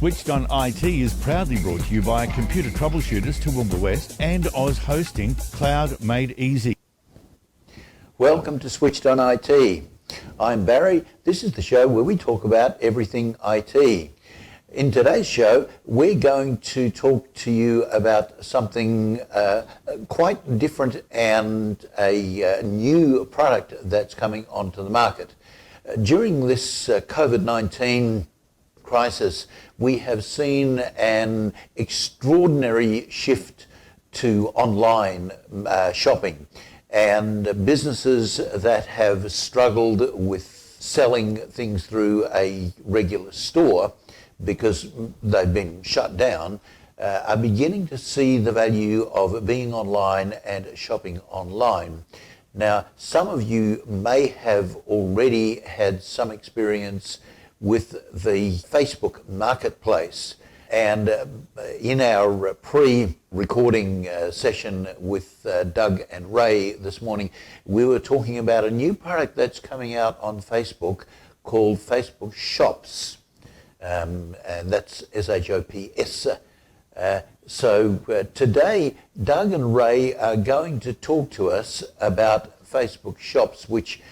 Switched on IT is proudly brought to you by Computer Troubleshooters Toowoomba West and Oz Hosting, Cloud Made Easy. Welcome to Switched on IT. I'm Barry. This is the show where we talk about everything IT. In today's show, we're going to talk to you about something quite different and a new product that's coming onto the market. During this COVID-19 crisis, we have seen an extraordinary shift to online shopping, and businesses that have struggled with selling things through a regular store because they've been shut down are beginning to see the value of being online and shopping online. Now, some of you may have already had some experience with the Facebook Marketplace. And in our pre-recording session with Doug and Ray this morning, we were talking about a new product that's coming out on Facebook called Facebook Shops. And that's SHOPS. So today, Doug and Ray are going to talk to us about Facebook Shops, which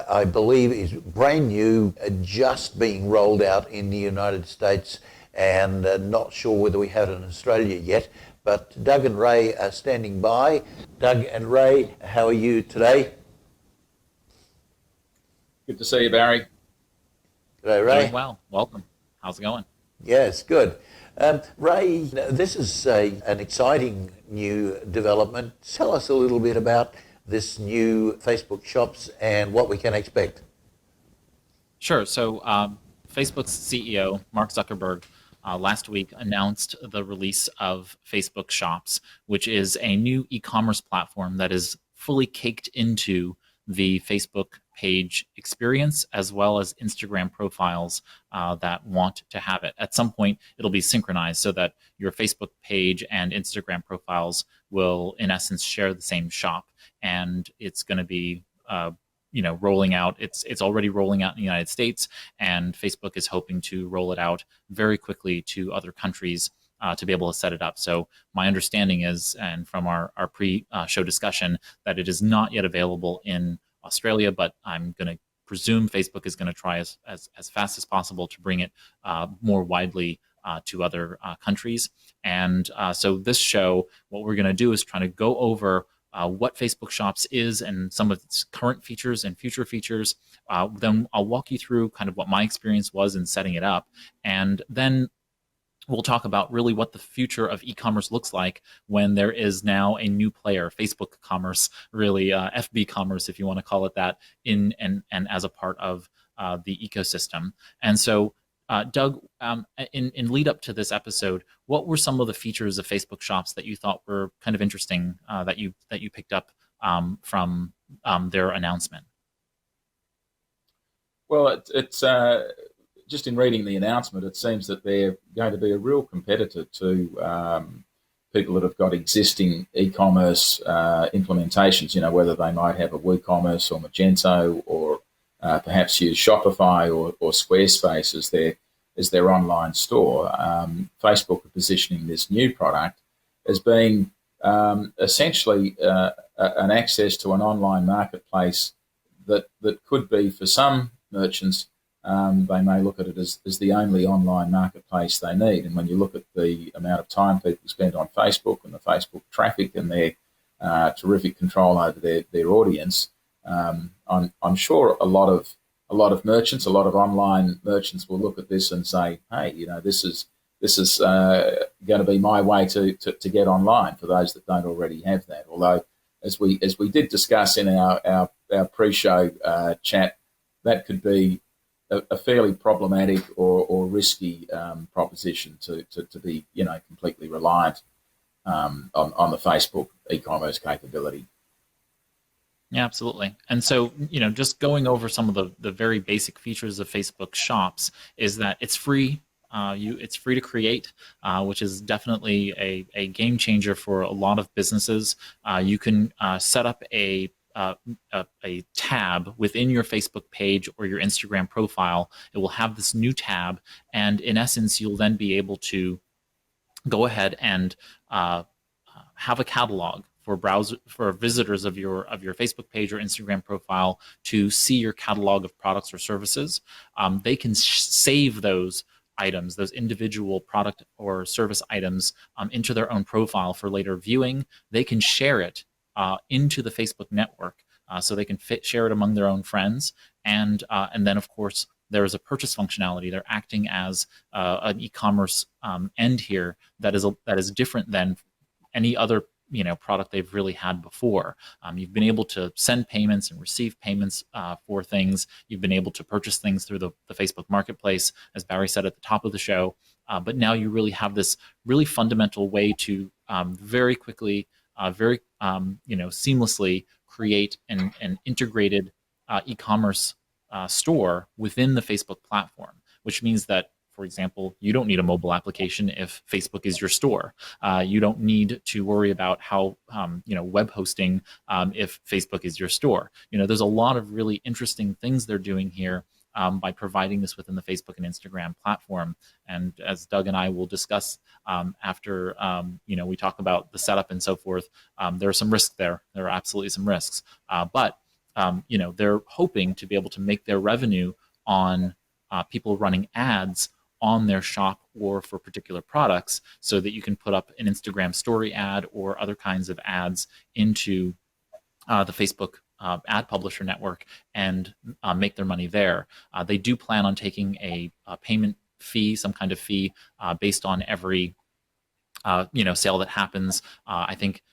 I believe is brand new, just being rolled out in the United States, and not sure whether we have it in Australia yet. But Doug and Ray are standing by. Doug and Ray, how are you today? Good to see you, Barry. G'day, Ray. Doing well. Welcome. How's it going? Yes, good. Ray, this is an exciting new development. Tell us a little bit about this new Facebook Shops and what we can expect. Sure. So Facebook's CEO, Mark Zuckerberg, last week announced the release of Facebook Shops, which is a new e-commerce platform that is fully caked into the Facebook page experience, as well as Instagram profiles that want to have it. At some point, it'll be synchronized so that your Facebook page and Instagram profiles will, in essence, share the same shop. And it's going to be, rolling out. It's already rolling out in the United States, and Facebook is hoping to roll it out very quickly to other countries to be able to set it up. So my understanding is, and from our pre-show discussion, that it is not yet available in Australia, but I'm going to presume Facebook is going to try as fast as possible to bring it more widely to other countries. And so this show, what we're going to do is try to go over what Facebook Shops is and some of its current features and future features. Then I'll walk you through kind of what my experience was in setting it up. And then we'll talk about really what the future of e-commerce looks like when there is now a new player, Facebook commerce, really FB commerce, if you want to call it that, in and as a part of the ecosystem. And so, Doug, in lead up to this episode, what were some of the features of Facebook Shops that you thought were kind of interesting that you picked up from their announcement? Well, it's just in reading the announcement, it seems that they're going to be a real competitor to people that have got existing e-commerce implementations, whether they might have a WooCommerce or Magento or perhaps use Shopify or Squarespace as their online store. Facebook are positioning this new product as being essentially an access to an online marketplace that could be, for some merchants, they may look at it as the only online marketplace they need. And when you look at the amount of time people spend on Facebook and the Facebook traffic and their terrific control over their audience, I'm sure a lot of merchants, a lot of online merchants will look at this and say, hey, this is going to be my way to get online for those that don't already have that. Although, as we did discuss in our pre-show chat, that could be a fairly problematic or risky proposition to be completely reliant on the Facebook e-commerce capability. Yeah, absolutely. And so, just going over some of the very basic features of Facebook Shops is that it's free. It's free to create, which is definitely a game changer for a lot of businesses. You can set up a a tab within your Facebook page or your Instagram profile. It will have this new tab, and in essence, you'll then be able to go ahead and have a catalog for visitors of your Facebook page or Instagram profile to see your catalog of products or services. They can save those items, those individual product or service items, into their own profile for later viewing. They can share it into the Facebook network, so they can share it among their own friends, and then of course there is a purchase functionality. They're acting as an e-commerce end here that is different than any other product they've really had before. You've been able to send payments and receive payments for things. You've been able to purchase things through the Facebook Marketplace, as Barry said at the top of the show. But now you really have this really fundamental way to very quickly, very seamlessly create an integrated e-commerce store within the Facebook platform, which means that, for example, you don't need a mobile application if Facebook is your store. You don't need to worry about how web hosting if Facebook is your store. There's a lot of really interesting things they're doing here by providing this within the Facebook and Instagram platform. And as Doug and I will discuss after we talk about the setup and so forth, there are some risks there. There are absolutely some risks, but they're hoping to be able to make their revenue on people running ads on their shop or for particular products, so that you can put up an Instagram story ad or other kinds of ads into the Facebook ad publisher network and make their money there. They do plan on taking a payment fee, some kind of fee, based on every sale that happens. I think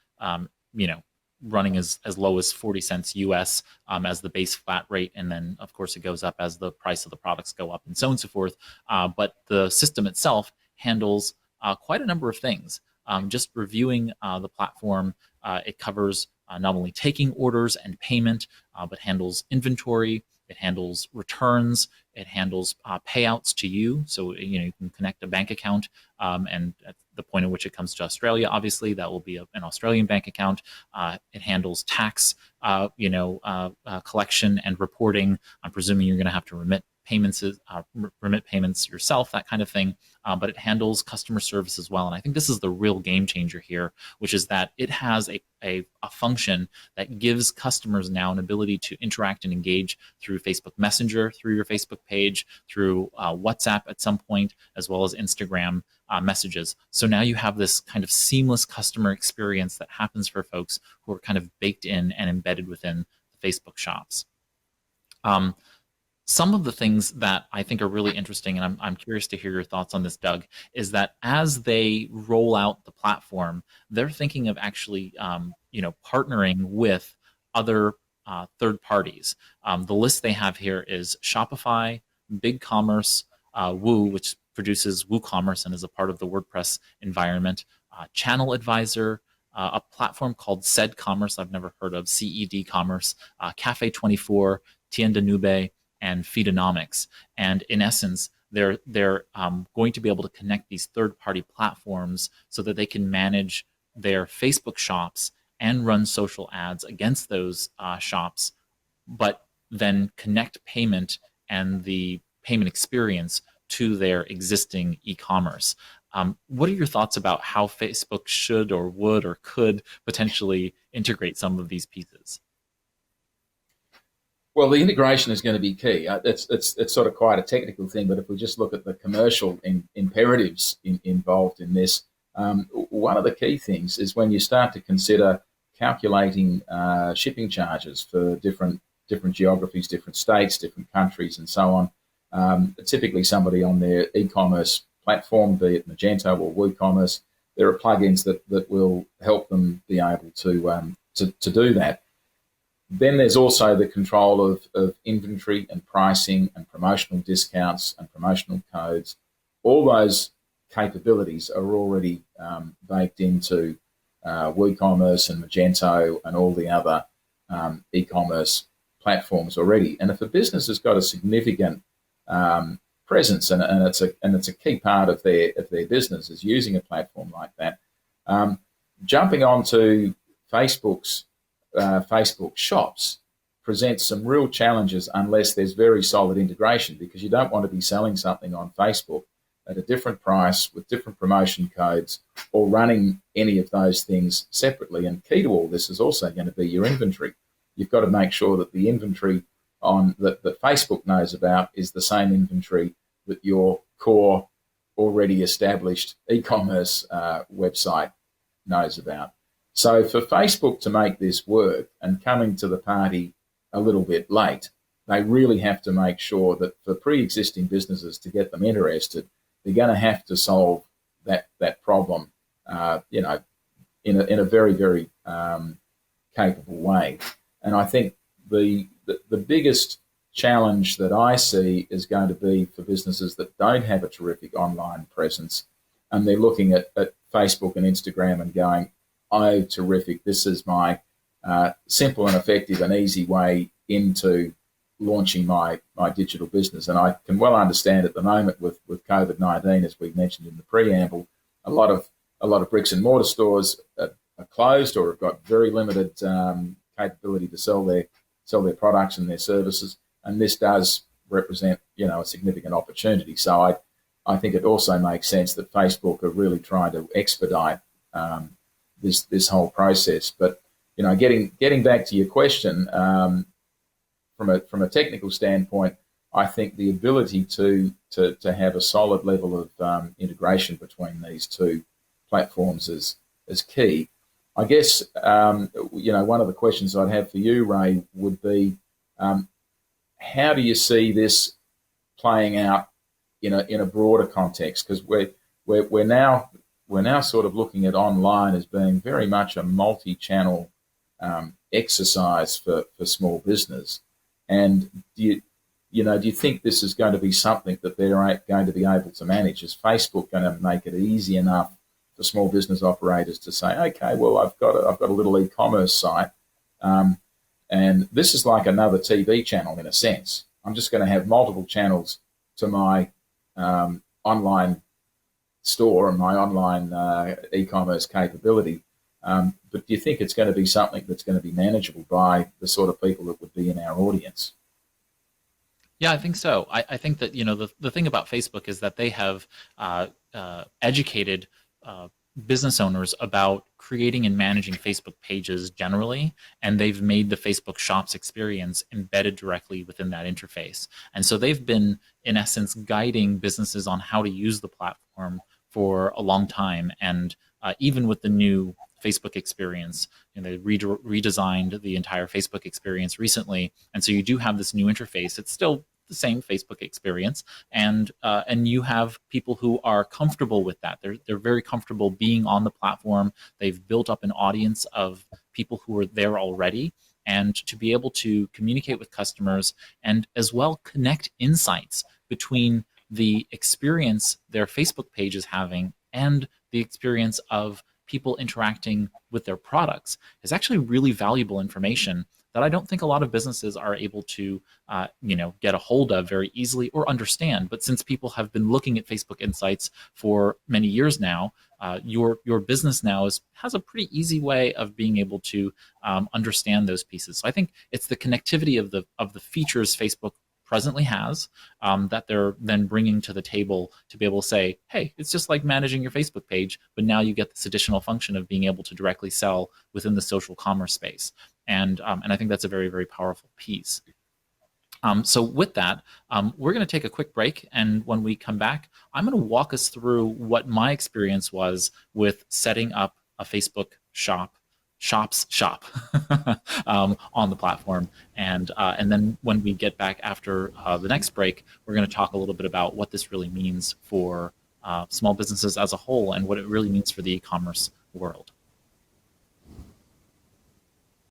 running as low as 40 cents US as the base flat rate, and then of course it goes up as the price of the products go up and so on and so forth. But the system itself handles quite a number of things. Just reviewing the platform, it covers not only taking orders and payment, but handles inventory, it handles returns, it handles payouts to you. So you can connect a bank account, and at the point at which it comes to Australia, obviously that will be an Australian bank account. It handles tax, collection and reporting. I'm presuming you're going to have to remit payments yourself, that kind of thing. But it handles customer service as well. And I think this is the real game changer here, which is that it has a function that gives customers now an ability to interact and engage through Facebook Messenger, through your Facebook page, through WhatsApp at some point, as well as Instagram messages. So now you have this kind of seamless customer experience that happens for folks who are kind of baked in and embedded within the Facebook shops. Some of the things that I think are really interesting, and I'm curious to hear your thoughts on this, Doug, is that as they roll out the platform, they're thinking of actually, partnering with other third parties. The list they have here is Shopify, BigCommerce, Woo, which produces WooCommerce and is a part of the WordPress environment, Channel Advisor, a platform called Ced Commerce, I've never heard of, CED Commerce, Cafe24, Tienda Nube, and Feedonomics. And in essence, they're going to be able to connect these third-party platforms so that they can manage their Facebook shops and run social ads against those shops, but then connect payment and the payment experience to their existing e-commerce. What are your thoughts about how Facebook should or would or could potentially integrate some of these pieces? Well, the integration is going to be key. It's sort of quite a technical thing, but if we just look at the commercial imperatives involved in this, one of the key things is when you start to consider calculating shipping charges for different geographies, different states, different countries, and so on. Typically, somebody on their e-commerce platform, be it Magento or WooCommerce, there are plugins that will help them be able to do that. Then there's also the control of inventory and pricing and promotional discounts and promotional codes. All those capabilities are already baked into WooCommerce and Magento and all the other e-commerce platforms already. And if a business has got a significant presence and it's a key part of their business is using a platform like that, jumping onto Facebook's Facebook shops presents some real challenges unless there's very solid integration, because you don't want to be selling something on Facebook at a different price with different promotion codes or running any of those things separately. And key to all this is also going to be your inventory. You've got to make sure that the inventory that Facebook knows about is the same inventory that your core already established e-commerce website knows about. So for Facebook to make this work and coming to the party a little bit late, they really have to make sure that for pre-existing businesses to get them interested, they're going to have to solve that problem, in a very, very capable way. And I think the biggest challenge that I see is going to be for businesses that don't have a terrific online presence, and they're looking at Facebook and Instagram and going, oh, terrific, this is my simple and effective and easy way into launching my digital business. And I can well understand at the moment with COVID-19, as we mentioned in the preamble, a lot of bricks and mortar stores are closed or have got very limited capability to sell their products and their services. And this does represent, a significant opportunity. So I think it also makes sense that Facebook are really trying to expedite this whole process. But getting back to your question, from a technical standpoint, I think the ability to have a solid level of integration between these two platforms is key. I guess one of the questions I'd have for you, Ray, would be how do you see this playing out in a broader context? Because we're now sort of looking at online as being very much a multi-channel exercise for small business. And do you think this is going to be something that they're going to be able to manage? Is Facebook going to make it easy enough for small business operators to say, okay, well, I've got a little e-commerce site, and this is like another TV channel in a sense. I'm just going to have multiple channels to my online store and my online e-commerce capability. But do you think it's going to be something that's going to be manageable by the sort of people that would be in our audience? Yeah, I think so. I think that, the thing about Facebook is that they have educated business owners about creating and managing Facebook pages generally, and they've made the Facebook Shops experience embedded directly within that interface. And so they've been, in essence, guiding businesses on how to use the platform for a long time. And even with the new Facebook experience, they redesigned the entire Facebook experience recently, and so you do have this new interface. It's still the same Facebook experience, and you have people who are comfortable with that. They're very comfortable being on the platform. They've built up an audience of people who are there already, and to be able to communicate with customers and as well connect insights between the experience their Facebook page is having and the experience of people interacting with their products is actually really valuable information that I don't think a lot of businesses are able to, get a hold of very easily or understand. But since people have been looking at Facebook Insights for many years now, your business now has a pretty easy way of being able to understand those pieces. So I think it's the connectivity of the features Facebook presently has that they're then bringing to the table to be able to say, hey, it's just like managing your Facebook page, but now you get this additional function of being able to directly sell within the social commerce space. And I think that's a very, very powerful piece. So with that, we're going to take a quick break. And when we come back, I'm going to walk us through what my experience was with setting up a Facebook Shops shop on the platform. And then when we get back after the next break, we're going to talk a little bit about what this really means for small businesses as a whole and what it really means for the e-commerce world.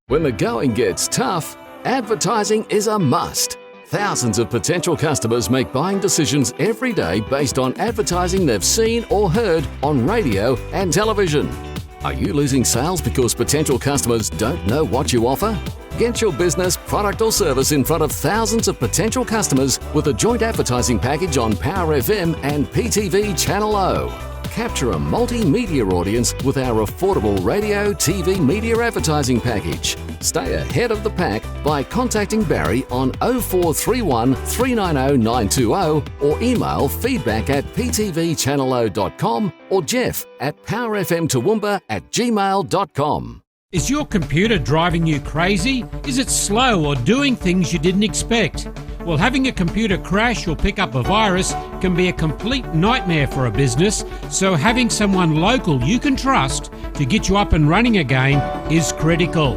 When the going gets tough, advertising is a must. Thousands of potential customers make buying decisions every day based on advertising they've seen or heard on radio and television. Are you losing sales because potential customers don't know what you offer? Get your business, product or service in front of thousands of potential customers with a joint advertising package on Power FM and PTV Channel O. capture a multimedia audience with our affordable radio, TV media advertising package. Stay ahead of the pack by contacting Barry on 0431 390 920 or email feedback@ptvchannelo.com or Jeff at powerfmtoowoomba@gmail.com. Is your computer driving you crazy? Is it slow or doing things you didn't expect? Well, having a computer crash or pick up a virus can be a complete nightmare for a business, so having someone local you can trust to get you up and running again is critical.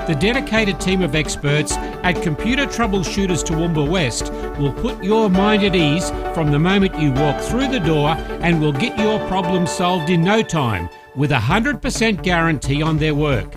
The dedicated team of experts at Computer Troubleshooters Toowoomba West will put your mind at ease from the moment you walk through the door and will get your problem solved in no time with a 100% guarantee on their work.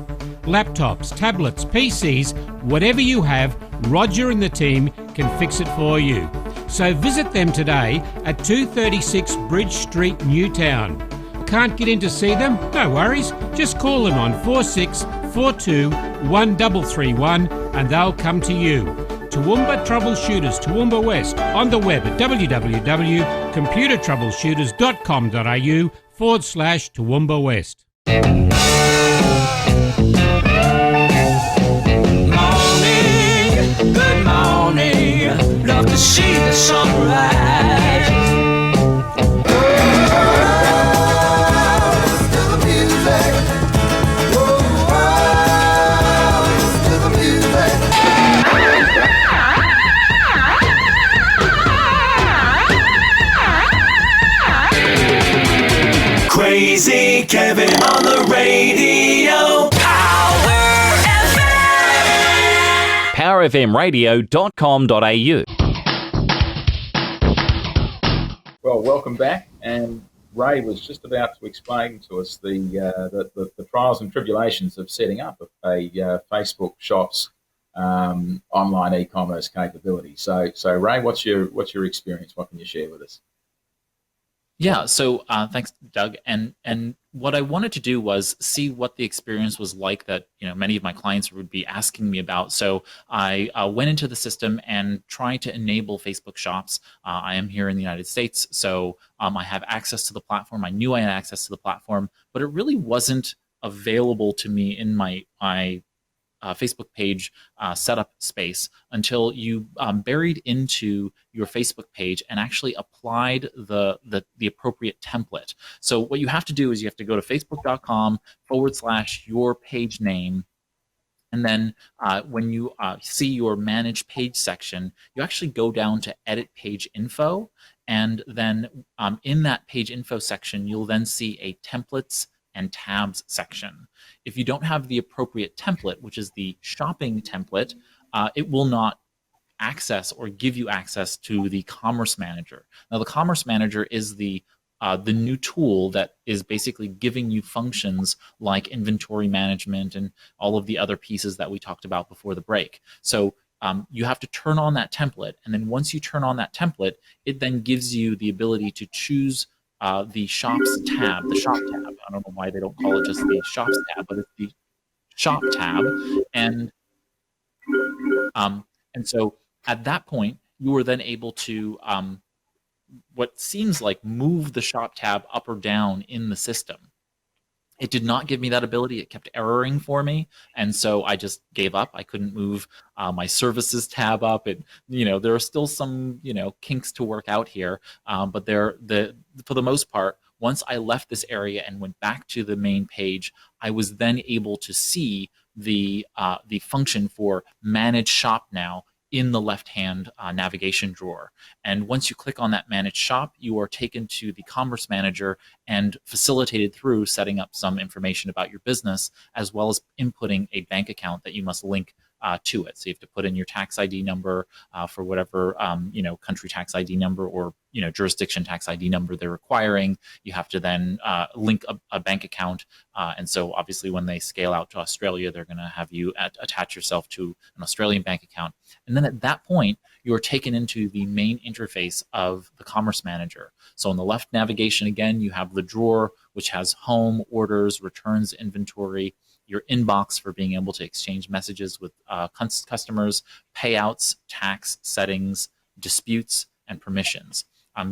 Laptops, tablets, PCs, whatever you have, Roger and the team can fix it for you. So visit them today at 236 Bridge Street, Newtown. Can't get in to see them? No worries. Just call them on 4642 1331 and they'll come to you. Toowoomba Troubleshooters Toowoomba West on the web at www.computertroubleshooters.com.au/Toowoomba West. Good morning, love to see the sunrise. To the music, to the music. Crazy Kevin on the radio. powerfmradio.com.au. Well, welcome back. And Ray was just about to explain to us the trials and tribulations of setting up a Facebook Shops online e-commerce capability. So Ray, what's your experience? What can you share with us? Yeah, so thanks, Doug. And what I wanted to do was see what the experience was like that many of my clients would be asking me about. So I went into the system and tried to enable Facebook Shops. I am here in the United States, so I have access to the platform. I knew I had access to the platform, but it really wasn't available to me in my Facebook page setup space until you buried into your Facebook page and actually applied the appropriate template. So what you have to do is you have to go to facebook.com/your page name. And then when you see your manage page section, you actually go down to edit page info. And then in that page info section, you'll then see a templates and tabs section. If you don't have the appropriate template, which is the shopping template, it will not access or give you access to the Commerce Manager. Now, the Commerce Manager is the new tool that is basically giving you functions like inventory management and all of the other pieces that we talked about before the break. So you have to turn on that template, and then once you turn on that template, it then gives you the ability to choose the Shops tab, the Shop tab. I don't know why they don't call it just the Shops tab, but it's the Shop tab. And so at that point, you are then able to what seems like move the Shop tab up or down in the system. It did not give me that ability. It kept erroring for me, and so I just gave up. I couldn't move my services tab up. There are still some kinks to work out here, but for the most part, once I left this area and went back to the main page, I was then able to see the function for Manage Shop Now in the left-hand navigation drawer. And once you click on that Manage Shop, you are taken to the Commerce Manager and facilitated through setting up some information about your business, as well as inputting a bank account that you must link to it. So you have to put in your tax ID number for whatever country tax ID number or jurisdiction tax ID number they're requiring. You have to then link a bank account, and so obviously when they scale out to Australia, they're going to have you attach yourself to an Australian bank account. And then at that point, you are taken into the main interface of the Commerce Manager. So on the left navigation, again, you have the drawer, which has home, orders, returns, inventory, your inbox for being able to exchange messages with customers, payouts, tax, settings, disputes, and permissions.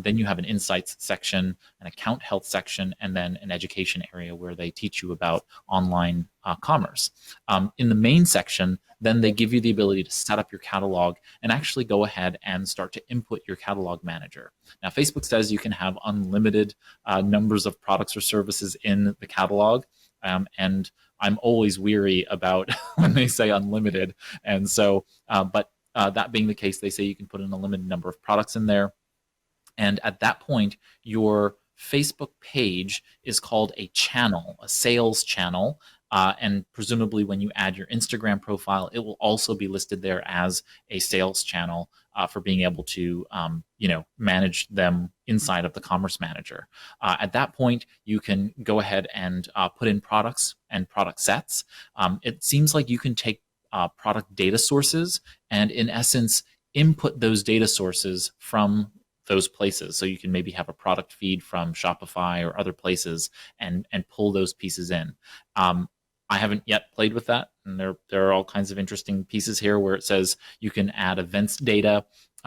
Then you have an insights section, an account health section, and then an education area where they teach you about online commerce. In the main section, then they give you the ability to set up your catalog and actually go ahead and start to input your catalog manager. Now, Facebook says you can have unlimited numbers of products or services in the catalog, and I'm always weary about when they say unlimited. And so, but that being the case, they say you can put in a limited number of products in there. And at that point, your Facebook page is called a channel, a sales channel. And presumably when you add your Instagram profile, it will also be listed there as a sales channel for being able to, manage them inside of the Commerce Manager. At that point, you can go ahead and put in products and product sets. It seems like you can take product data sources and in essence, input those data sources from those places. So you can maybe have a product feed from Shopify or other places and pull those pieces in. I haven't yet played with that, and there are all kinds of interesting pieces here where it says you can add events data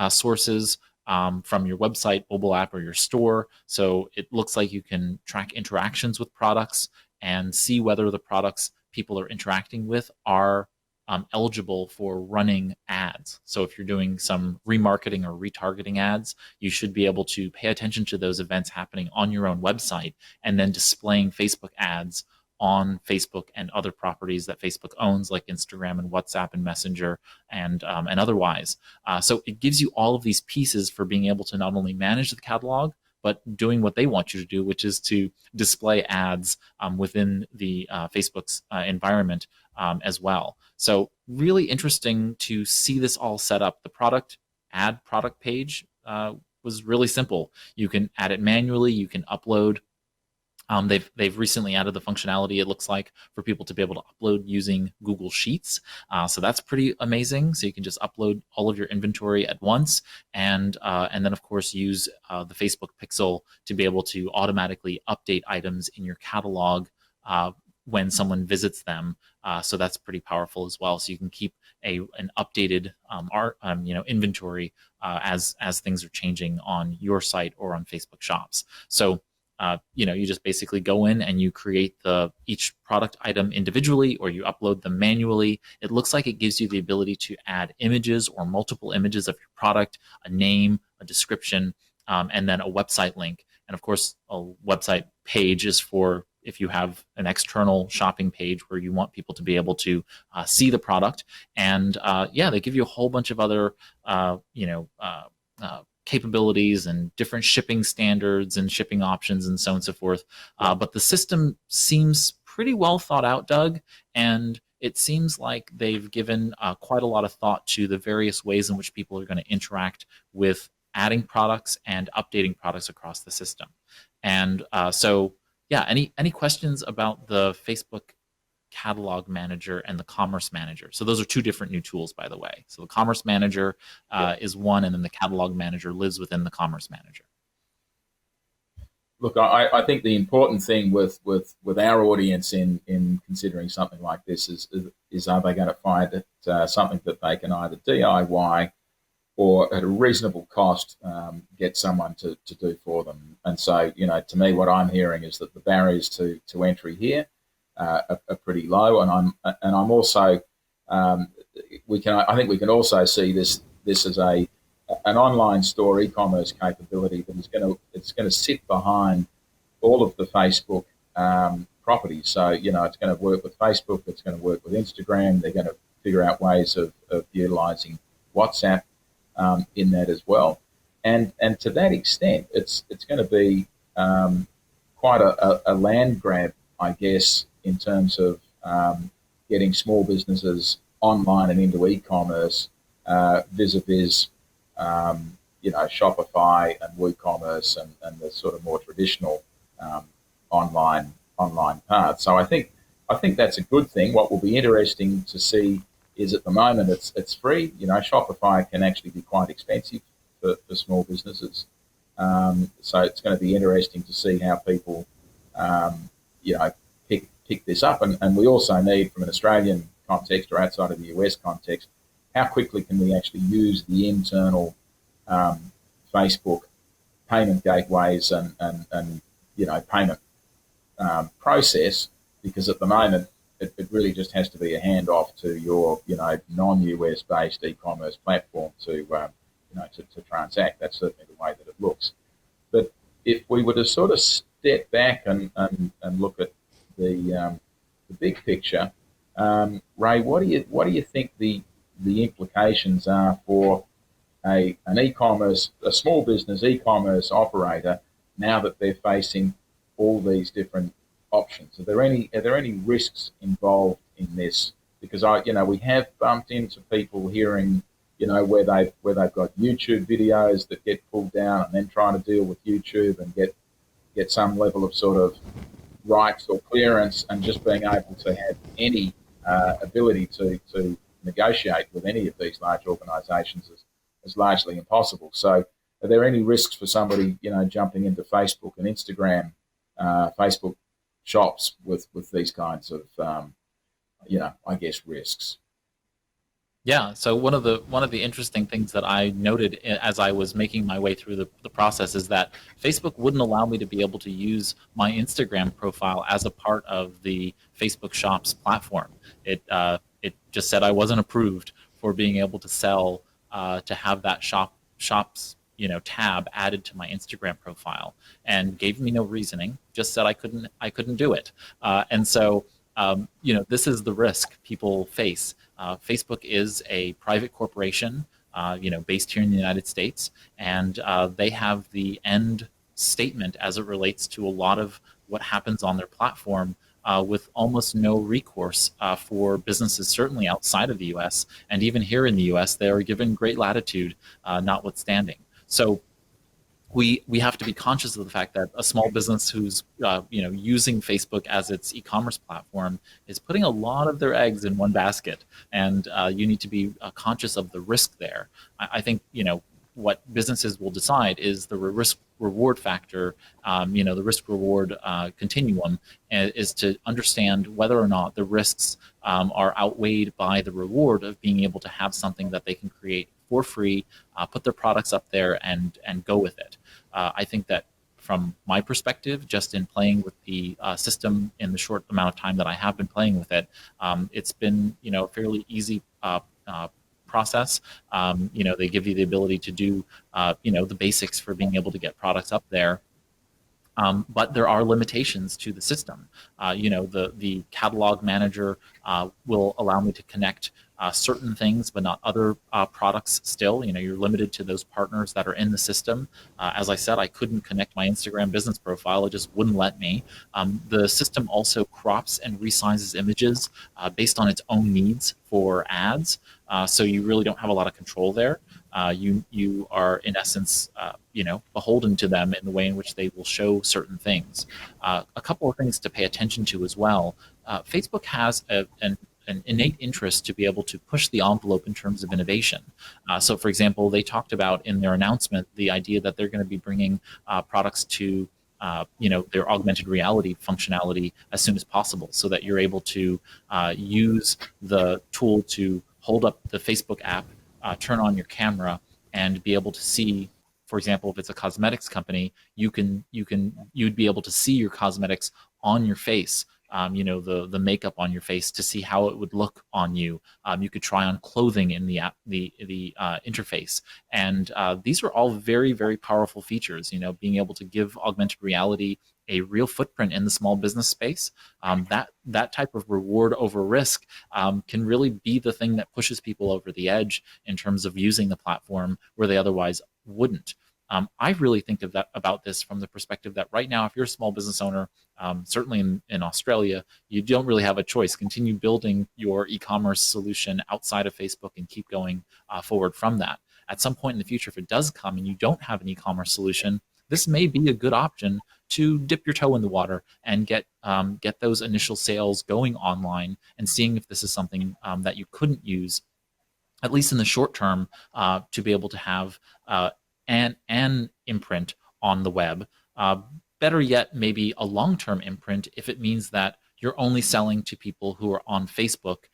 sources from your website, mobile app, or your store. So it looks like you can track interactions with products and see whether the products people are interacting with are eligible for running ads. So if you're doing some remarketing or retargeting ads, you should be able to pay attention to those events happening on your own website and then displaying Facebook ads on Facebook and other properties that Facebook owns, like Instagram and WhatsApp and Messenger and otherwise. So it gives you all of these pieces for being able to not only manage the catalog, but doing what they want you to do, which is to display ads within the Facebook's environment as well. So really interesting to see this all set up. The add product page was really simple. You can add it manually, you can upload. They've recently added the functionality, it looks like, for people to be able to upload using Google Sheets. So that's pretty amazing. So you can just upload all of your inventory at once, and then of course use the Facebook Pixel to be able to automatically update items in your catalog when someone visits them. So that's pretty powerful as well. So you can keep an updated inventory as things are changing on your site or on Facebook Shops. So you just basically go in and you create each product item individually, or you upload them manually. It looks like it gives you the ability to add images or multiple images of your product, a name, a description, and then a website link. And of course, a website page is for if you have an external shopping page where you want people to be able to see the product. And they give you a whole bunch of other, capabilities and different shipping standards and shipping options and so on and so forth. But the system seems pretty well thought out, Doug, and it seems like they've given quite a lot of thought to the various ways in which people are going to interact with adding products and updating products across the system. And any questions about the Facebook Catalog Manager and the Commerce Manager? So those are two different new tools, by the way. So the Commerce Manager is one, and then the Catalog Manager lives within the Commerce Manager. Look, I think the important thing with our audience in considering something like this is are they going to find it something that they can either DIY or at a reasonable cost get someone to do for them. And so, to me, what I'm hearing is that the barriers to entry here are pretty low, and I'm also I think we can also see this as an online store e-commerce capability that it's going to sit behind all of the Facebook properties. So it's going to work with Facebook, it's going to work with Instagram. They're going to figure out ways of utilizing WhatsApp in that as well, and to that extent, it's going to be quite a land grab, I guess, in terms of getting small businesses online and into e-commerce vis-a-vis, Shopify and WooCommerce and the sort of more traditional online path. So I think that's a good thing. What will be interesting to see is at the moment it's free. Shopify can actually be quite expensive for small businesses. So it's going to be interesting to see how people, pick this up. And we also need, from an Australian context or outside of the US context, how quickly can we actually use the internal Facebook payment gateways and payment process, because at the moment it really just has to be a handoff to your non-US based e-commerce platform to transact. That's certainly the way that it looks. But if we were to sort of step back and look at the big picture, Ray, what do you think the implications are for a small business e-commerce operator now that they're facing all these different options? Are there any risks involved in this? Because we have bumped into people hearing where they've got YouTube videos that get pulled down, and then trying to deal with YouTube and get some level of sort of rights or clearance, and just being able to have any ability to negotiate with any of these large organisations is largely impossible. So are there any risks for somebody jumping into Facebook and Instagram, Facebook shops with these kinds of risks? Yeah. So one of the interesting things that I noted as I was making my way through the process is that Facebook wouldn't allow me to be able to use my Instagram profile as a part of the Facebook Shops platform. It just said I wasn't approved for being able to sell, to have that shops tab added to my Instagram profile, and gave me no reasoning. Just said I couldn't do it. And so this is the risk people face. Facebook is a private corporation, based here in the United States, and they have the end statement as it relates to a lot of what happens on their platform, with almost no recourse for businesses, certainly outside of the U.S. And even here in the U.S., they are given great latitude, notwithstanding. So we have to be conscious of the fact that a small business who's using Facebook as its e-commerce platform is putting a lot of their eggs in one basket, and you need to be conscious of the risk there. I think what businesses will decide is the risk-reward factor, the risk-reward continuum, is to understand whether or not the risks are outweighed by the reward of being able to have something that they can create for free, put their products up there, and go with it. I think that from my perspective, just in playing with the system in the short amount of time that I have been playing with it, it's been a fairly easy process. They give you the ability to do the basics for being able to get products up there. But there are limitations to the system. The catalog manager will allow me to connect certain things, but not other products still. You're limited to those partners that are in the system. As I said, I couldn't connect my Instagram business profile. It just wouldn't let me. The system also crops and resizes images based on its own needs for ads. So you really don't have a lot of control there. You are, in essence, beholden to them in the way in which they will show certain things. A couple of things to pay attention to as well. Facebook has an innate interest to be able to push the envelope in terms of innovation. So, for example, they talked about in their announcement the idea that they're going to be bringing products to their augmented reality functionality as soon as possible, so that you're able to use the tool to hold up the Facebook app, turn on your camera, and be able to see, for example, if it's a cosmetics company, you'd be able to see your cosmetics on your face, the makeup on your face, to see how it would look on you. You could try on clothing in the app, the interface, and these are all very, very powerful features. Being able to give augmented reality a real footprint in the small business space, that type of reward over risk can really be the thing that pushes people over the edge in terms of using the platform where they otherwise wouldn't. I really think about this from the perspective that right now, if you're a small business owner, certainly in Australia, you don't really have a choice. Continue building your e-commerce solution outside of Facebook and keep going forward from that. At some point in the future, if it does come and you don't have an e-commerce solution, this may be a good option to dip your toe in the water and get those initial sales going online, and seeing if this is something that you couldn't use, at least in the short term, to be able to have an imprint on the web. Better yet, maybe a long-term imprint if it means that you're only selling to people who are on Facebook,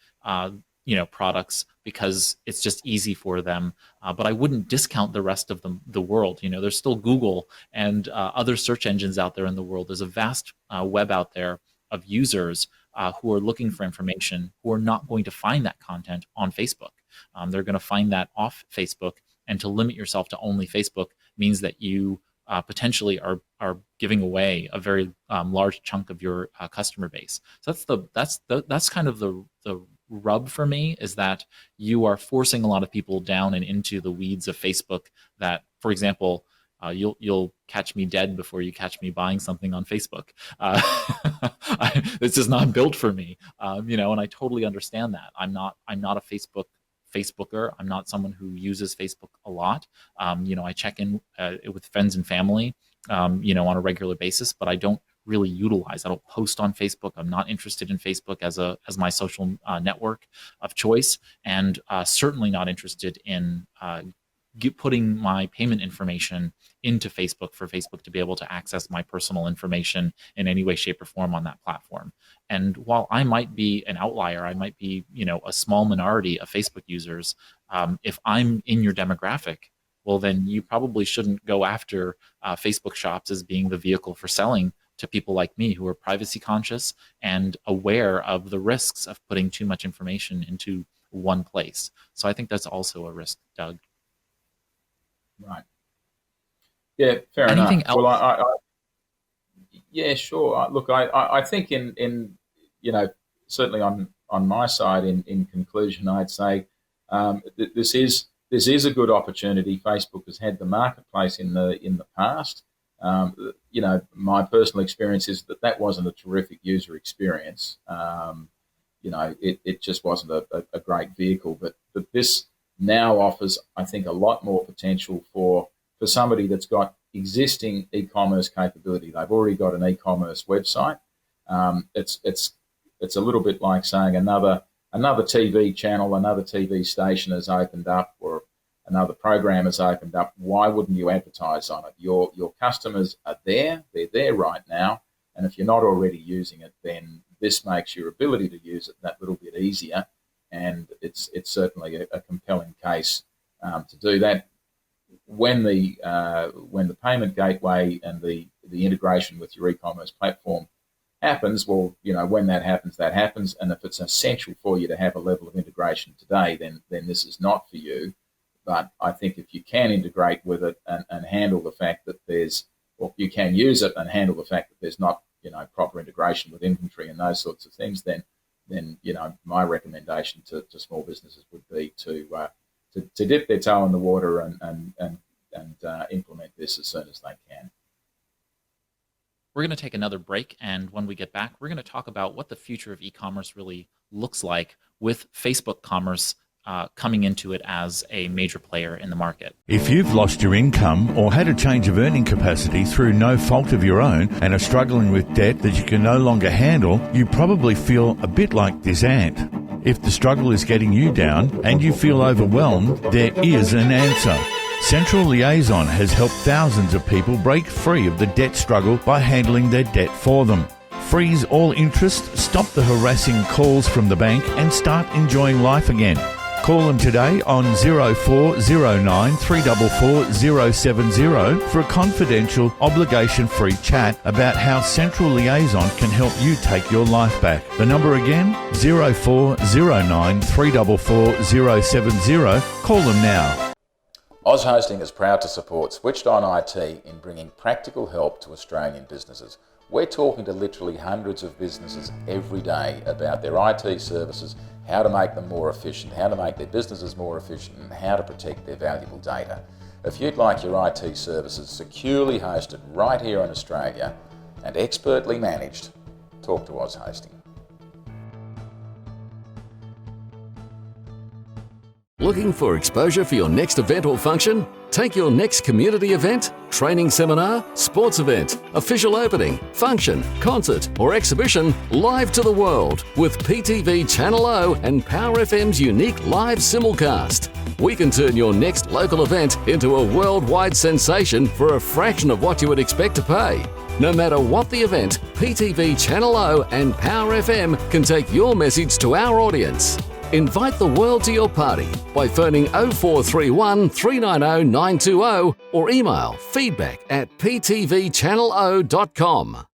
products, because it's just easy for them. But I wouldn't discount the rest of the world. You know, there's still Google and other search engines out there in the world. There's a vast web out there of users who are looking for information, who are not going to find that content on Facebook. They're going to find that off Facebook, and to limit yourself to only Facebook means that you potentially are giving away a very large chunk of your customer base. So that's kind of the rub for me, is that you are forcing a lot of people down and into the weeds of Facebook. That, for example, you'll catch me dead before you catch me buying something on Facebook. This is not built for me, and I totally understand that. I'm not a Facebooker. I'm not someone who uses Facebook a lot. I check in with friends and family, on a regular basis, but I don't really utilize. I don't post on Facebook. I'm not interested in Facebook as my social network of choice, and certainly not interested in putting my payment information into Facebook for Facebook to be able to access my personal information in any way, shape, or form on that platform. And while I might be an outlier, I might be, a small minority of Facebook users, if I'm in your demographic, well, then you probably shouldn't go after Facebook shops as being the vehicle for selling to people like me who are privacy conscious and aware of the risks of putting too much information into one place. So I think that's also a risk, Doug. Right. Yeah, fair Anything enough. else? Well, yeah, sure. Look, I think in certainly on my side, in conclusion, I'd say this is a good opportunity. Facebook has had the marketplace in the past. My personal experience is that wasn't a terrific user experience. It just wasn't a great vehicle. But this now offers, I think, a lot more potential for somebody that's got existing e-commerce capability. They've already got an e-commerce website. It's a little bit like saying another TV channel, another TV station has opened up, or another program has opened up. Why wouldn't you advertise on it? Your customers are there. They're there right now. And if you're not already using it, then this makes your ability to use it that little bit easier. And it's certainly a compelling case to do that. When the payment gateway and the integration with your e-commerce platform happens, well, when that happens. And if it's essential for you to have a level of integration today, then this is not for you. But I think if you can integrate with it and handle the fact that you can use it and handle the fact that there's not, proper integration with inventory and those sorts of things, then my recommendation to small businesses would be to dip their toe in the water and implement this as soon as they can. We're going to take another break, and when we get back, we're going to talk about what the future of e-commerce really looks like with Facebook commerce coming into it as a major player in the market. If you've lost your income or had a change of earning capacity through no fault of your own and are struggling with debt that you can no longer handle, you probably feel a bit like this ant. If the struggle is getting you down and you feel overwhelmed, there is an answer. Central Liaison has helped thousands of people break free of the debt struggle by handling their debt for them. Freeze all interest, stop the harassing calls from the bank and start enjoying life again. Call them today on 0409 344 070 for a confidential, obligation-free chat about how Central Liaison can help you take your life back. The number again, 0409 344 070. Call them now. Oz Hosting is proud to support Switched On IT in bringing practical help to Australian businesses. We're talking to literally hundreds of businesses every day about their IT services, how to make them more efficient, how to make their businesses more efficient, and how to protect their valuable data. If you'd like your IT services securely hosted right here in Australia and expertly managed, talk to Oz Hosting. Looking for exposure for your next event or function? Take your next community event, training seminar, sports event, official opening, function, concert or exhibition live to the world with PTV Channel O and Power FM's unique live simulcast. We can turn your next local event into a worldwide sensation for a fraction of what you would expect to pay. No matter what the event, PTV Channel O and Power FM can take your message to our audience. Invite the world to your party by phoning 0431 390 920 or email feedback@ptvchannelo.com.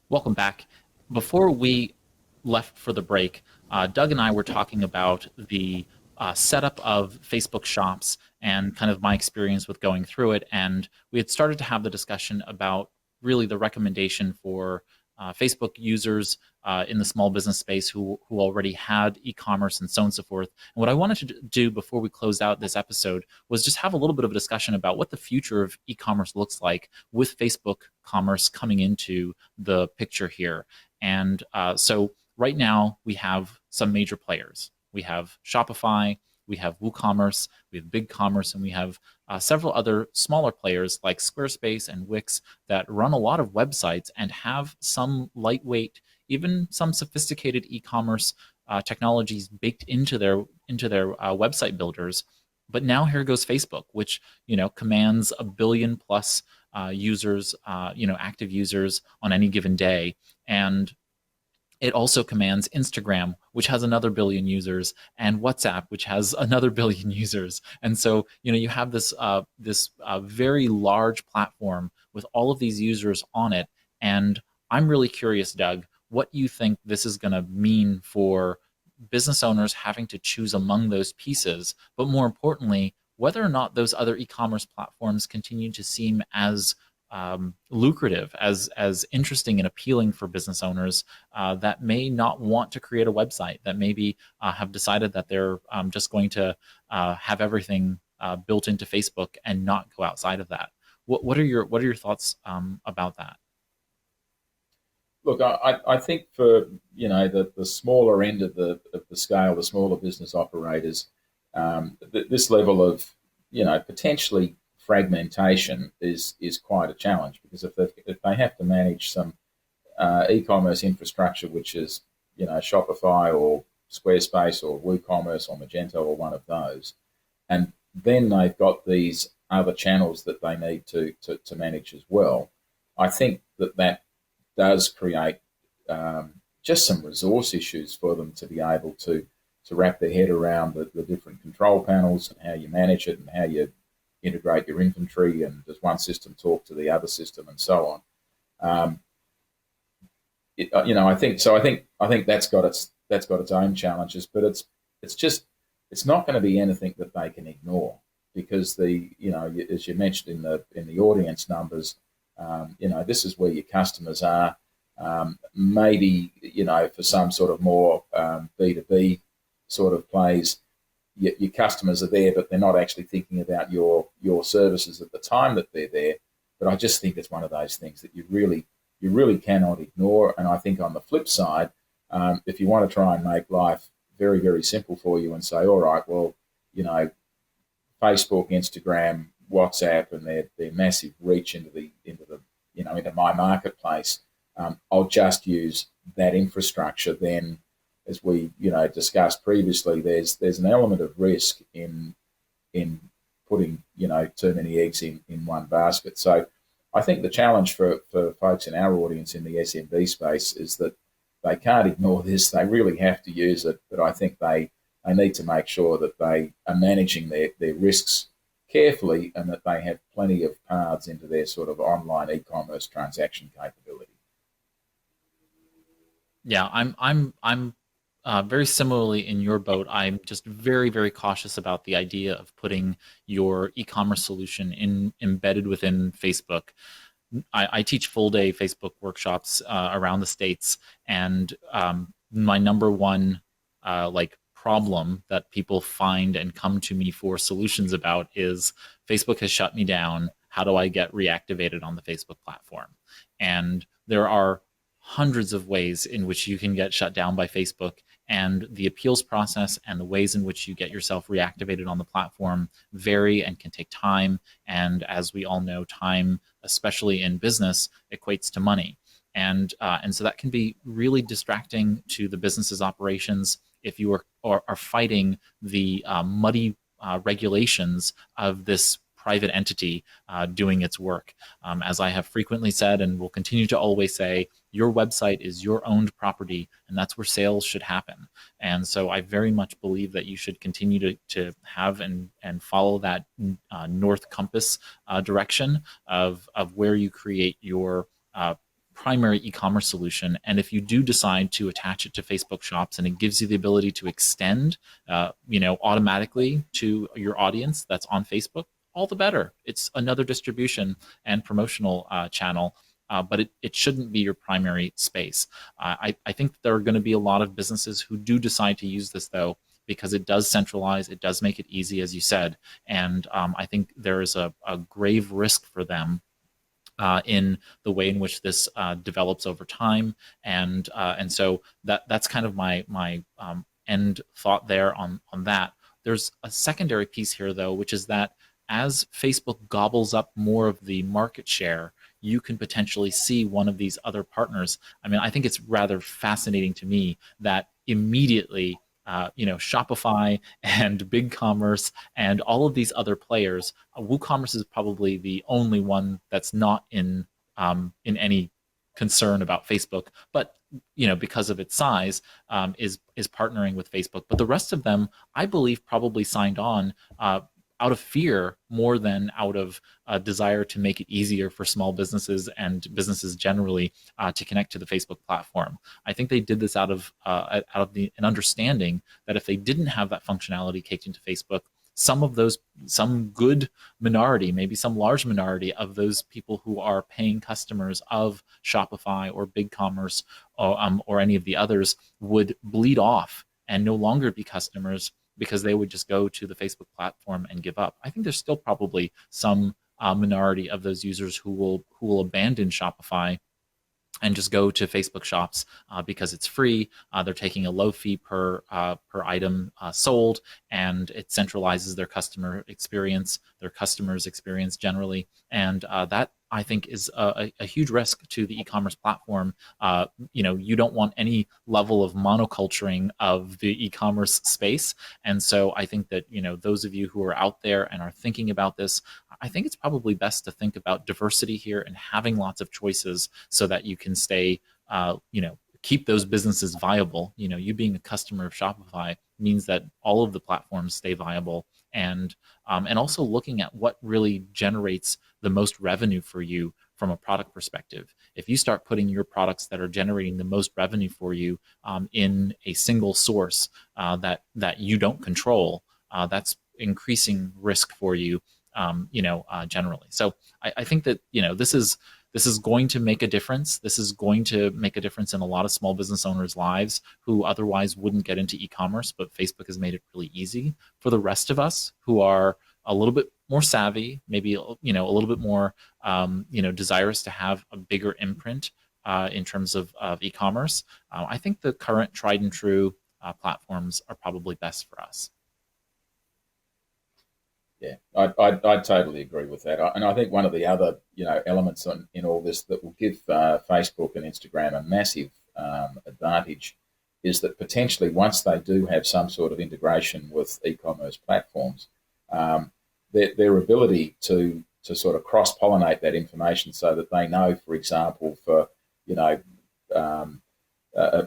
Welcome back. Before we left for the break, Doug and I were talking about the setup of Facebook Shops and kind of my experience with going through it. And we had started to have the discussion about really the recommendation for Facebook users in the small business space who already had e-commerce and so on and so forth. And what I wanted to do before we closed out this episode was just have a little bit of a discussion about what the future of e-commerce looks like with Facebook commerce coming into the picture here. And so right now we have some major players. We have Shopify, we have WooCommerce, we have BigCommerce, and we have several other smaller players like Squarespace and Wix that run a lot of websites and have some lightweight, even some sophisticated e-commerce technologies baked into their website builders. But now here goes Facebook, which commands 1 billion plus users, active users on any given day, and it also commands Instagram, which has another 1 billion users, and WhatsApp, which has another 1 billion users. And so, you have this very large platform with all of these users on it. And I'm really curious, Doug, what you think this is going to mean for business owners having to choose among those pieces, but more importantly, whether or not those other e-commerce platforms continue to seem as lucrative, as interesting and appealing for business owners that may not want to create a website, that maybe have decided that they're just going to have everything built into Facebook and not go outside of that. What are your thoughts about that? Look, I think for the smaller end of the scale, the smaller business operators, this level of potentially fragmentation is quite a challenge, because if they have to manage some e-commerce infrastructure, which is Shopify or Squarespace or WooCommerce or Magento or one of those, and then they've got these other channels that they need to manage as well, I think that does create just some resource issues for them to be able to wrap their head around the different control panels and how you manage it and how you integrate your inventory, and does one system talk to the other system, and so on. I think that's got its own challenges, but it's not going to be anything that they can ignore, because as you mentioned in the audience numbers, this is where your customers are. Maybe for some sort of more B2B sort of plays, your customers are there, but they're not actually thinking about your services at the time that they're there. But I just think it's one of those things that you really cannot ignore. And I think on the flip side, if you want to try and make life very, very simple for you and say, all right, well, Facebook, Instagram, WhatsApp, and their massive reach into my marketplace, I'll just use that infrastructure. Then, as we discussed previously, there's an element of risk in putting too many eggs in one basket. So I think the challenge for folks in our audience in the SMB space is that they can't ignore this. They really have to use it, but I think they need to make sure that they are managing their risks carefully, and that they have plenty of paths into their sort of online e-commerce transaction capability. Yeah, I'm very similarly in your boat. I'm just very, very cautious about the idea of putting your e-commerce solution embedded within Facebook. I teach full-day Facebook workshops around the States, and my number one problem that people find and come to me for solutions about is Facebook has shut me down. How do I get reactivated on the Facebook platform? And there are hundreds of ways in which you can get shut down by Facebook, and the appeals process and the ways in which you get yourself reactivated on the platform vary and can take time. And as we all know, time, especially in business, equates to money. And so that can be really distracting to the business's operations if you are fighting the muddy regulations of this private entity doing its work. As I have frequently said and will continue to always say, your website is your owned property, and that's where sales should happen. And so I very much believe that you should continue to have and follow that north compass direction of where you create your primary e-commerce solution. And if you do decide to attach it to Facebook Shops and it gives you the ability to extend, automatically to your audience that's on Facebook, all the better. It's another distribution and promotional channel, but it shouldn't be your primary space. I think there are going to be a lot of businesses who do decide to use this, though, because it does centralize, it does make it easy, as you said. And I think there is a grave risk for them in the way in which this develops over time, and so that's kind of my end thought there on that. There's a secondary piece here, though, which is that as Facebook gobbles up more of the market share, you can potentially see one of these other partners. I mean, I think it's rather fascinating to me that immediately Shopify and BigCommerce and all of these other players, WooCommerce is probably the only one that's not in any concern about Facebook, but because of its size, is partnering with Facebook. But the rest of them, I believe, probably signed on out of fear more than out of a desire to make it easier for small businesses and businesses generally to connect to the Facebook platform. I think they did this out of an understanding that if they didn't have that functionality caked into Facebook, some good minority, maybe some large minority of those people who are paying customers of Shopify or BigCommerce or any of the others would bleed off and no longer be customers, because they would just go to the Facebook platform and give up. I think there's still probably some minority of those users who will abandon Shopify and just go to Facebook Shops because it's free. They're taking a low fee per item sold, and it centralizes their customer experience, their customers' experience generally, and that, I think, is a huge risk to the e-commerce platform. You don't want any level of monoculturing of the e-commerce space. And so I think that, those of you who are out there and are thinking about this, I think it's probably best to think about diversity here and having lots of choices so that you can stay, keep those businesses viable. You being a customer of Shopify means that all of the platforms stay viable, and also looking at what really generates the most revenue for you from a product perspective. If you start putting your products that are generating the most revenue for you in a single source that you don't control, that's increasing risk for you, generally. So I think that this is going to make a difference. This is going to make a difference in a lot of small business owners' lives who otherwise wouldn't get into e-commerce, but Facebook has made it really easy for the rest of us who are a little bit more savvy, maybe a little bit more desirous to have a bigger imprint in terms of e-commerce. I think the current tried and true platforms are probably best for us. Yeah, I totally agree with that. And I think one of the other elements in all this that will give Facebook and Instagram a massive advantage is that potentially once they do have some sort of integration with e-commerce platforms, their ability to sort of cross-pollinate that information so that they know, for example, for a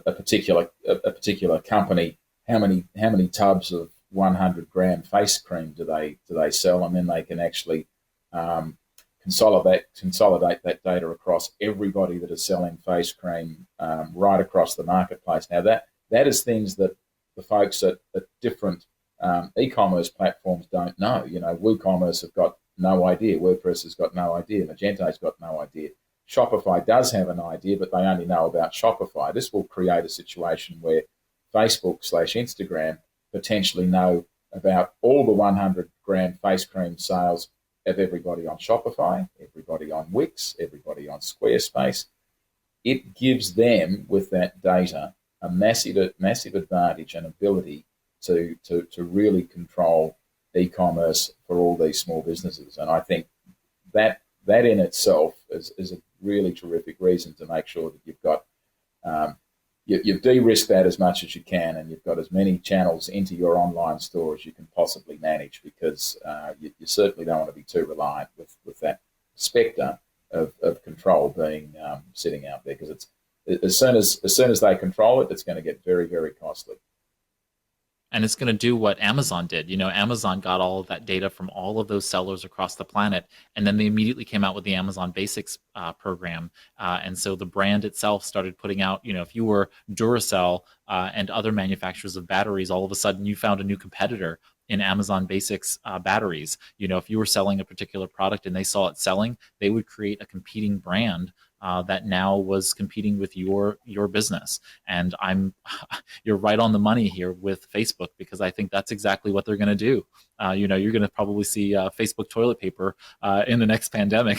particular company, how many tubs of 100-gram face cream do they sell, and then they can actually consolidate that data across everybody that is selling face cream right across the marketplace. Now that is things that the folks at different e-commerce platforms don't know. WooCommerce have got no idea. WordPress has got no idea. Magento's got no idea. Shopify does have an idea, but they only know about Shopify. This will create a situation where Facebook/Instagram potentially know about all the 100-gram face cream sales of everybody on Shopify, everybody on Wix, everybody on Squarespace. It gives them, with that data, a massive advantage and ability to really control e-commerce for all these small businesses. And I think that in itself is a really terrific reason to make sure that you've got you've de-risked that as much as you can, and you've got as many channels into your online store as you can possibly manage, because you certainly don't want to be too reliant with that spectre of control being sitting out there, because it's as soon as they control it, it's going to get very, very costly. And it's going to do what Amazon did. Amazon got all of that data from all of those sellers across the planet, and then they immediately came out with the Amazon Basics program. And so the brand itself started putting out, if you were Duracell and other manufacturers of batteries, all of a sudden you found a new competitor in Amazon Basics batteries. If you were selling a particular product and they saw it selling, they would create a competing brand that now was competing with your business. And you're right on the money here with Facebook, because I think that's exactly what they're going to do. You're going to probably see Facebook toilet paper in the next pandemic.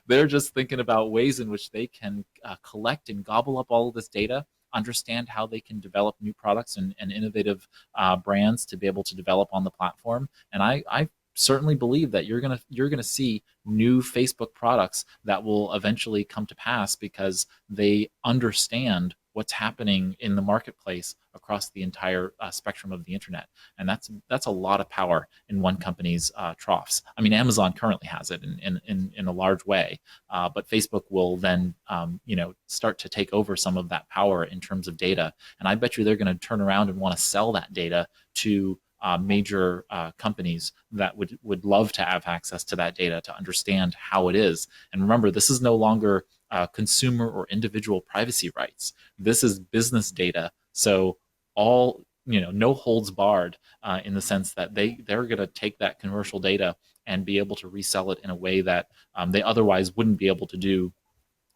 They're just thinking about ways in which they can collect and gobble up all of this data, understand how they can develop new products and innovative brands to be able to develop on the platform. And I certainly believe that you're gonna see new Facebook products that will eventually come to pass, because they understand what's happening in the marketplace across the entire spectrum of the internet. And that's a lot of power in one company's troughs. I mean, Amazon currently has it in a large way, but Facebook will then start to take over some of that power in terms of data. And I bet you they're going to turn around and want to sell that data to major companies that would love to have access to that data to understand how it is. And remember, this is no longer consumer or individual privacy rights. This is business data. So no holds barred in the sense that they're going to take that commercial data and be able to resell it in a way that they otherwise wouldn't be able to do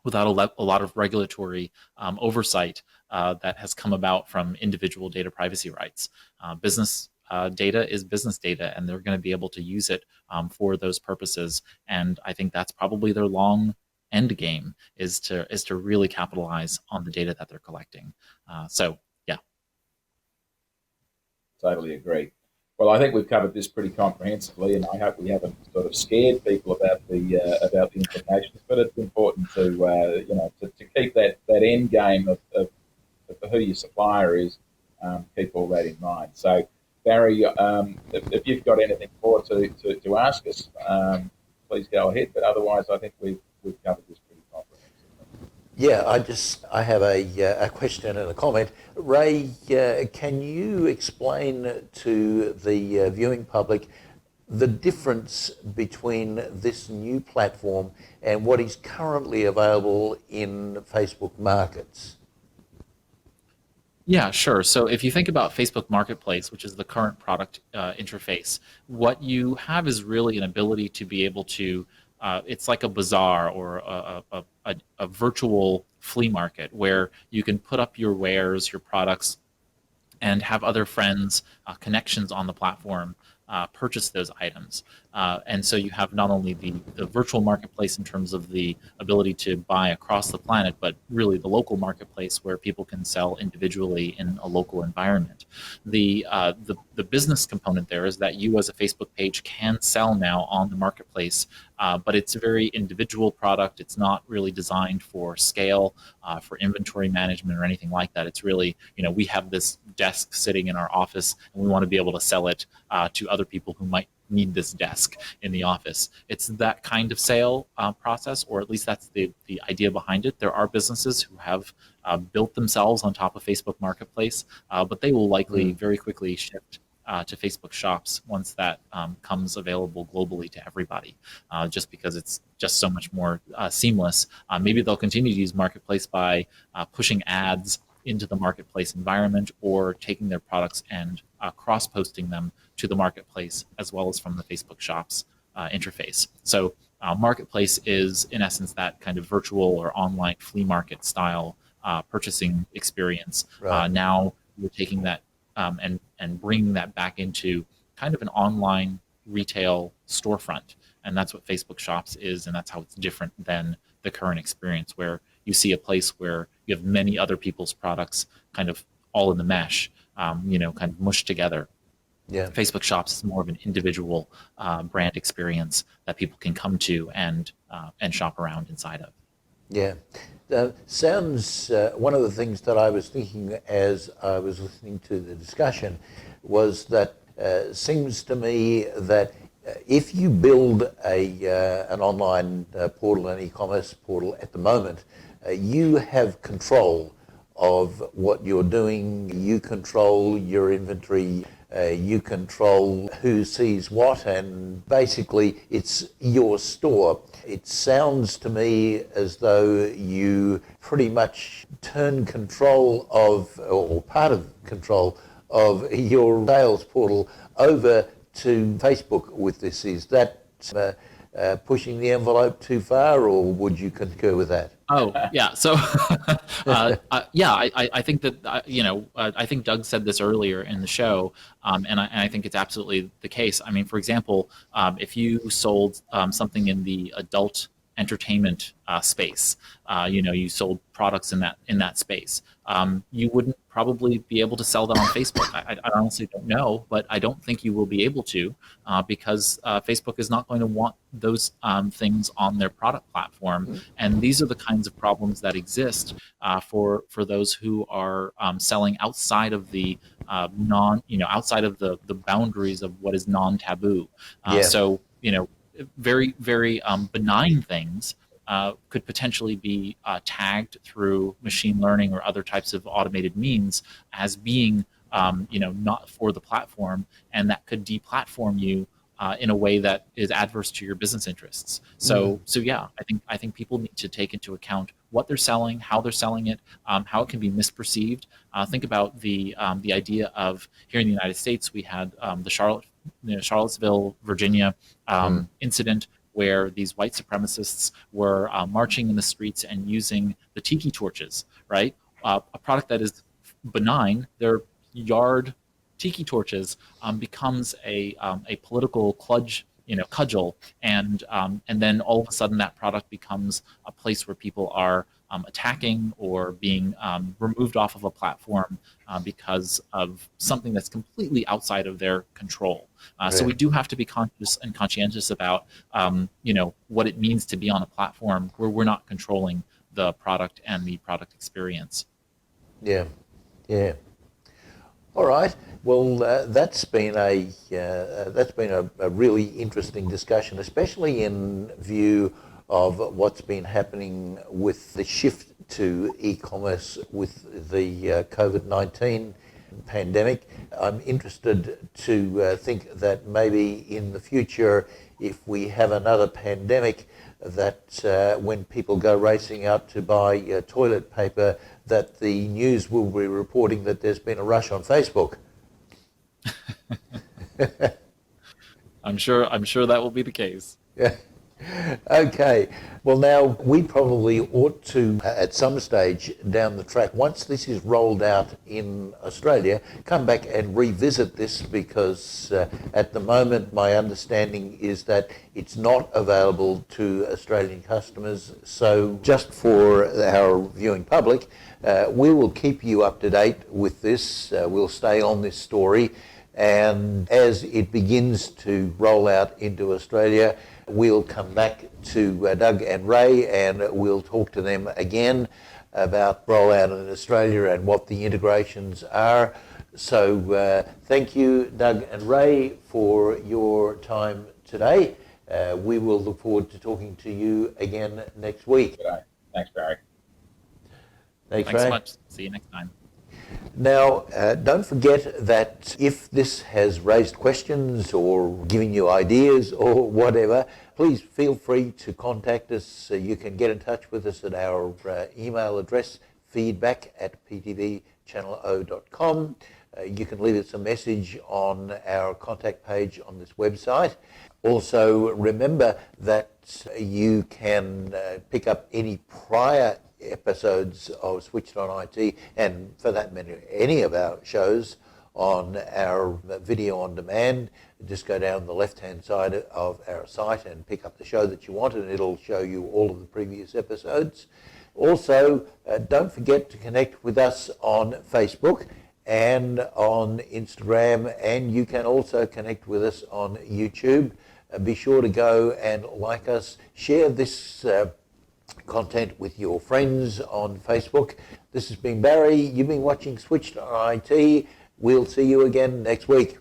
without a lot of regulatory oversight that has come about from individual data privacy rights. Business data is business data, and they're going to be able to use it for those purposes. And I think that's probably their long end game, is to really capitalize on the data that they're collecting. Yeah. Totally agree. Well, I think we've covered this pretty comprehensively, and I hope we haven't sort of scared people about the implications. But it's important to keep that end game of who your supplier is, keep all that in mind. So, Barry, if you've got anything more to ask us, please go ahead. But otherwise, I think we've covered this pretty comprehensively. Yeah, I have a question and a comment. Ray, can you explain to the viewing public the difference between this new platform and what is currently available in Facebook Markets? Yeah, sure. So if you think about Facebook Marketplace, which is the current product interface, what you have is really an ability to be able to, it's like a bazaar or a virtual flea market where you can put up your wares, your products, and have other friends, connections on the platform purchase those items. And so you have not only the virtual marketplace in terms of the ability to buy across the planet, but really the local marketplace where people can sell individually in a local environment. The business component there is that you as a Facebook page can sell now on the marketplace, but it's a very individual product. It's not really designed for scale, for inventory management or anything like that. It's really, we have this desk sitting in our office and we want to be able to sell it to other people who might need this desk in the office. It's that kind of sale process, or at least that's the idea behind it. There are businesses who have built themselves on top of Facebook Marketplace, but they will likely very quickly shift to Facebook Shops once that comes available globally to everybody, just because it's just so much more seamless. Maybe they'll continue to use Marketplace by pushing ads into the Marketplace environment, or taking their products and cross-posting them to the Marketplace as well as from the Facebook Shops interface. So Marketplace is, in essence, that kind of virtual or online flea market style purchasing experience. Right. Now we're taking that and bringing that back into kind of an online retail storefront. And that's what Facebook Shops is, and that's how it's different than the current experience, where you see a place where you have many other people's products kind of all in the mesh, kind of mushed together. Yeah. Facebook Shops is more of an individual brand experience that people can come to and shop around inside of. Yeah. Sounds, one of the things that I was thinking as I was listening to the discussion was that seems to me that if you build an online portal, an e-commerce portal at the moment, you have control of what you're doing, you control your inventory, you control who sees what, and basically it's your store. It sounds to me as though you pretty much turn control of, or part of control of your sales portal over to Facebook with this. Is that pushing the envelope too far, or would you concur with that? Oh, yeah. So, yeah, I think that, I think Doug said this earlier in the show, and I think it's absolutely the case. I mean, for example, if you sold something in the adult entertainment space, you sold products in that space, you wouldn't probably be able to sell that on Facebook. I honestly don't know, but I don't think you will be able to because Facebook is not going to want those things on their product platform. Mm-hmm. And these are the kinds of problems that exist for those who are selling outside of the outside of the boundaries of what is non-taboo. So, very, very benign things could potentially be tagged through machine learning or other types of automated means as being, not for the platform, and that could deplatform you in a way that is adverse to your business interests. So yeah, I think people need to take into account what they're selling, how they're selling it, how it can be misperceived. Think about the idea of, here in the United States, we had the Charlottesville, Virginia incident, where these white supremacists were marching in the streets and using the tiki torches, right? A product that is benign, their yard tiki torches, becomes a political cudgel, and then all of a sudden that product becomes a place where people are attacking or being removed off of a platform because of something that's completely outside of their control. So we do have to be conscious and conscientious about what it means to be on a platform where we're not controlling the product and the product experience. Yeah. All right. Well, that's been a really interesting discussion, especially in view of what's been happening with the shift to e-commerce with the COVID-19 pandemic. I'm interested to think that maybe in the future, if we have another pandemic, that when people go racing out to buy toilet paper, that the news will be reporting that there's been a rush on Facebook. I'm sure that will be the case. Yeah. Okay. Well, now we probably ought to, at some stage down the track, once this is rolled out in Australia, come back and revisit this, because at the moment my understanding is that it's not available to Australian customers. So just for our viewing public, we will keep you up to date with this. We'll stay on this story. And as it begins to roll out into Australia, we'll come back to Doug and Ray, and we'll talk to them again about rollout in Australia and what the integrations are. So thank you, Doug and Ray, for your time today. We will look forward to talking to you again next week. Thanks, Barry. Thanks, Ray. So much. See you next time. Now, don't forget that if this has raised questions or given you ideas or whatever, please feel free to contact us. You can get in touch with us at our email address, feedback@ptvchannelo.com. You can leave us a message on our contact page on this website. Also, remember that you can pick up any prior episodes of Switched on IT, and for that matter, any of our shows, on our video on demand. Just go down the left-hand side of our site and pick up the show that you want, and it'll show you all of the previous episodes. Also, don't forget to connect with us on Facebook and on Instagram, and you can also connect with us on YouTube. Be sure to go and like us, share this content with your friends on Facebook. This has been Barry. You've been watching Switched on IT. We'll see you again next week.